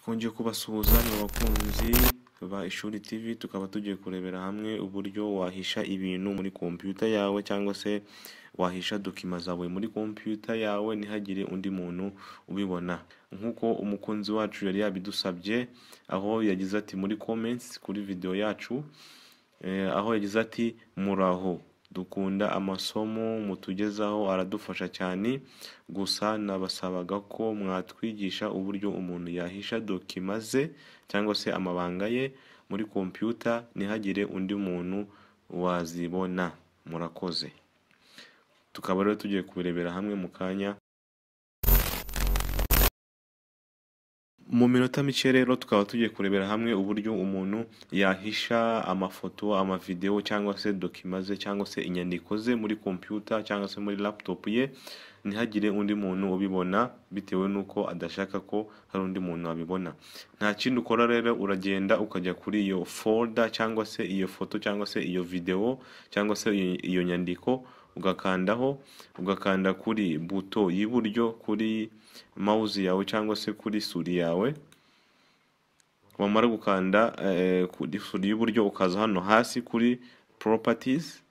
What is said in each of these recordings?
Twongeye kubasuhuza mu bakunzi ba Ishuri TV, tukaba tugiye kurebera hamwe uburyo wahisha ibintu muri computer yawe cyangwa se wahisha dokima zawe muri computer yawe ntihagire undi muntu ubibona. Nkuko umukunzi wacu yari yabidusabye, aho yagize ati muri comments kuri video yacu, aho yagize ati muraho, dukunda amasomo mutugezaho aradufasha cyane, gusa nabasabaga ko mwatwigisha uburyo umuntu yahisha dokima ze cyangwa se amabanga ye muri computer ntihagire undi muntu wazibona. Murakoze. Tukaba rero tugiye kubirebera hamwe mu kanya. Mu minota mike rero tukaba tugiye kurebera hamwe uburyo umuntu yahisha amafoto, amavideo cyangwa se dokima ze cyangwa se inyandiko ze muri computer cyangwa se muri laptop ye ntihagire undi muntu ubibona, bitewe nuko adashaka ko hari undi muntu wabibona. Nta kindi ukora rero, uragenda ukajya kuri iyo folder cyangwa se iyo foto cyangwa se iyo video cyangwa se iyo nyandiko, ugakanda kuri buto y'iburyo kuri mouse yawe cyangwa se kuri suri yawe. Wamara gukanda kuri suri y'uburyo ukaza hano hasi kuri properties,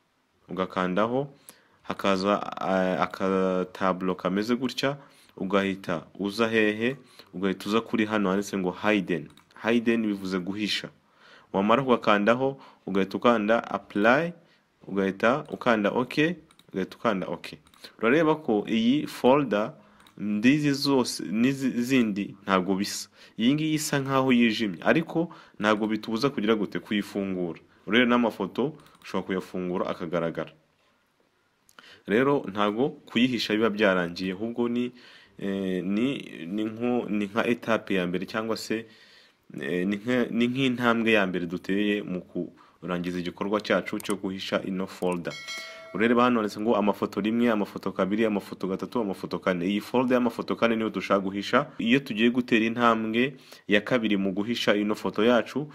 ugakandaho hakaza akatablo kameze gutya, ugahita uza hehe, ugahita uza kuri hano handitse ngo hidden bivuze guhisha. Wamara kugakandaho ugahita ukanda apply, ugahita ukanda OK, ugahita ukanda OK. Urareba ko iyi folder ndizi zose n'izindi ntabwo bisa. Iyi ngiyi isa nkaho yijimye, ariko ntabwo bitubuza kugira gute kuyifungura. Urebe n'amafoto ushobora kuyafungura akagaragara. Rero ntabwo kuyihisha biba byarangiye, ahubwo ni nka etape ya mbere cyangwa se ni nk'intambwe ya mbere duteye mu kurangiza igikorwa cyacu cyo guhisha ino folder. Urareba hano handitse ngo amafoto rimwe, amafoto kabiri, amafoto gatatu, amafoto kane. Iyi folder y'amafoto kane niyo dushaka guhisha. Iyo tugiye gutera intambwe ya kabiri mu guhisha ino foto yacu,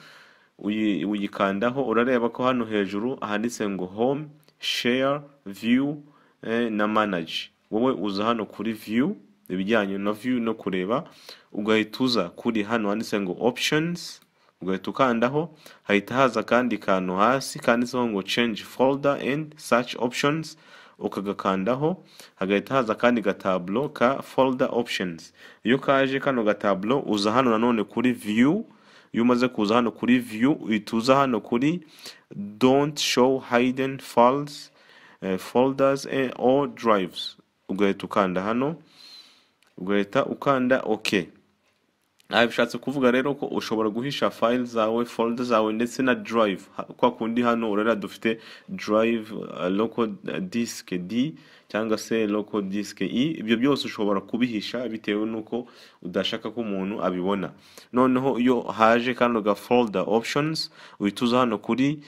uyikandaho. Urareba ko hano hejuru handitse ngo home, share, view na manage. Wowe uza hano kuri view, ibijyanye na view no kureba, ugahita uza kuri hano handitse ngo options, ugahita ukandaho. Hahita haza kandi kantu hasi kanditseho ngo change folder and search options, ukagakandaho. Hagahita haza kandi gatablo ka folder options. Iyo kaje kano gatablo, uza hano nanone kuri view. Iyo umaze kuza hano kuri view, uhita uza hano kuri don't show hidden files, folders or drives. Ugahita ukanda hano, ugahita ukanda OK. Bishatse kuvuga rero ko ushobora guhisha files zawe, folders zawe ndetse na drive. Kwa kundi hano urera dufite drive, local disk D cyangwa se local disk E. Ibyo byose ushobora kubihisha bitewe nuko udashaka ko umuntu abibona. Noneho iyo haje kano ga folder options, uhituza hano kuri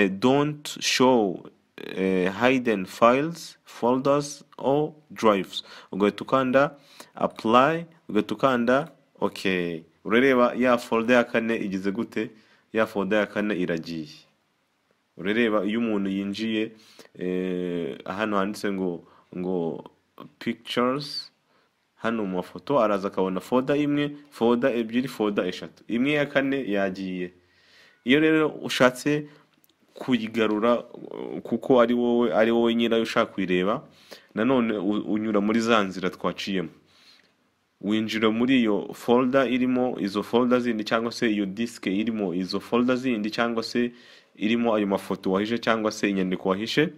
don't show hidden files, folders or drives. Ugahita ukanda apply, ugahita ukanda OK. Urareba ya folder ya kane igize gute? Ya folder ya kane iragiye. Urareba iyo umuntu yinjiye hano handitse ngo pictures, hano mu mafoto araza akabona folder imwe, folder ebyiri, folder eshatu. Imwe ya kane yagiye. Iyo rero ushatse kuyigarura kuko ari wowe nyirayo ushaka kuyireba, nanone unyura muri za nzira twaciyemo. Winjira muri iyo folder irimo izo folder zindi cyangwa se iyo disk irimo izo folder zindi cyangwa se irimo ayo mafoto wahishe cyangwa se inyandiko wahishe.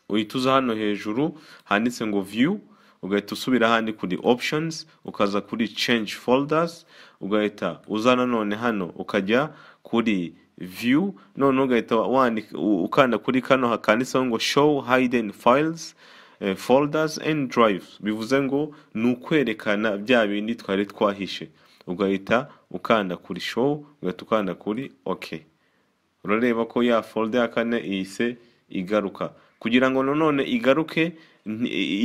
Uhituza hano hejuru handitse ngo view, ugahita usubira handi kuri options, ukaza kuri change folders, ugahita uza nanone hano ukajya kuri view, none ugahita ukanda kuri kano hakanditseho ngo show hidden files, folders and drives. Bivuze ngo nukwerekana bya bindi twari twahishe. Ugahita ukanda kuri show, ugahita ukanda kuri OK. Urareba ko ya folder ya kane ihise igaruka. Kugira ngo nanone igaruke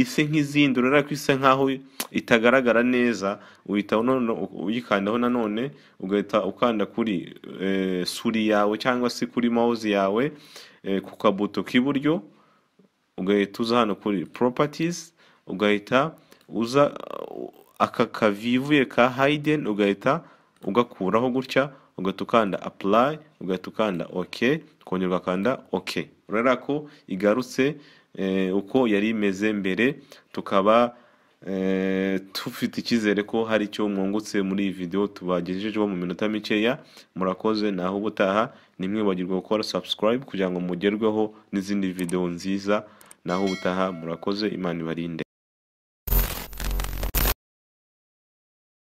ise nk'izindi, urareba ko ise nkaho itagaragara neza, uhita none uyikandaho nanone, ugahita ukanda kuri suri yawe cyangwa se kuri mouse yawe ku kabuto k'iburyo, ugahita uza hano kuri properties, ugahita uza aka kavivuye ka hidden ugahita ugakuraho gutya, ugahita ukanda apply, ugahita ukanda OK, ukongera ugakanda OK. Urabona ko igarutse uko yari imeze mbere, tukaba tufite icyizere ko hari icyo mwungutse muri iyi video tubagejejeho mu minota mikeya. Murakoze, naho ubutaha. Ntimwibagirwe gukora subscribe kugira ngo mugerweho n'izindi video nziza. Naho ubutaha, murakoze, Imana ibarinde.